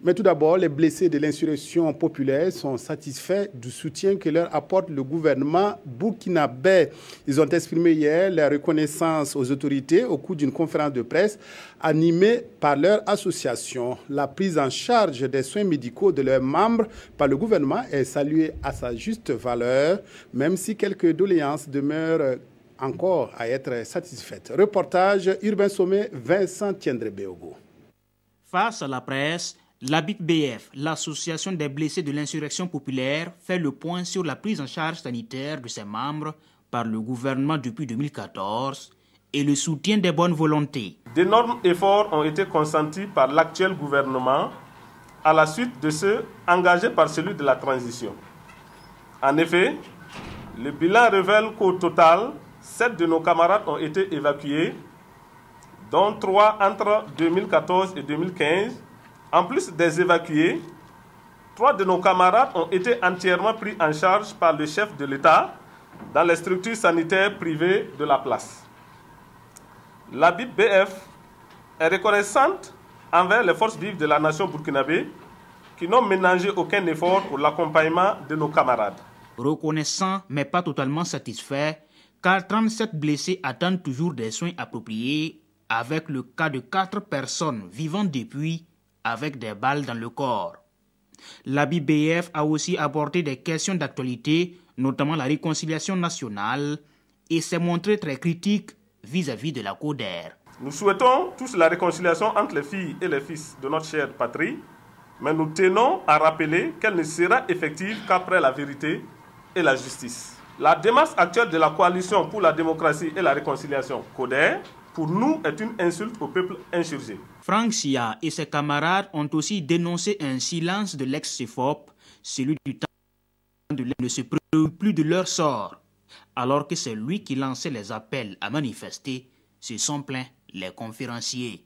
Mais tout d'abord, les blessés de l'insurrection populaire sont satisfaits du soutien que leur apporte le gouvernement burkinabé. Ils ont exprimé hier leur reconnaissance aux autorités au cours d'une conférence de presse animée par leur association. La prise en charge des soins médicaux de leurs membres par le gouvernement est saluée à sa juste valeur, même si quelques doléances demeurent encore à être satisfaites. Reportage Urbain Sommet, Vincent Tiendre-Béogo. Face à la presse, l'ABIP-BF, l'association des blessés de l'insurrection populaire, fait le point sur la prise en charge sanitaire de ses membres par le gouvernement depuis 2014 et le soutien des bonnes volontés. D'énormes efforts ont été consentis par l'actuel gouvernement à la suite de ceux engagés par celui de la transition. En effet, le bilan révèle qu'au total, 7 de nos camarades ont été évacués, dont 3 entre 2014 et 2015. En plus des évacués, 3 de nos camarades ont été entièrement pris en charge par le chef de l'État dans les structures sanitaires privées de la place. La BIP-BF est reconnaissante envers les forces vives de la nation burkinabé qui n'ont ménagé aucun effort pour l'accompagnement de nos camarades. Reconnaissant mais pas totalement satisfait, car 37 blessés attendent toujours des soins appropriés avec le cas de 4 personnes vivant depuis avec des balles dans le corps. La BBF a aussi abordé des questions d'actualité, notamment la réconciliation nationale, et s'est montré très critique vis-à-vis de la CODER. Nous souhaitons tous la réconciliation entre les filles et les fils de notre chère patrie, mais nous tenons à rappeler qu'elle ne sera effective qu'après la vérité et la justice. La démarche actuelle de la coalition pour la démocratie et la réconciliation CODER, pour nous, est une insulte au peuple insurgé. Franck Sia et ses camarades ont aussi dénoncé un silence de l'ex-CEFOP, celui du temps de ne se préoccupe plus de leur sort, alors que c'est lui qui lançait les appels à manifester, se sont plaints les conférenciers.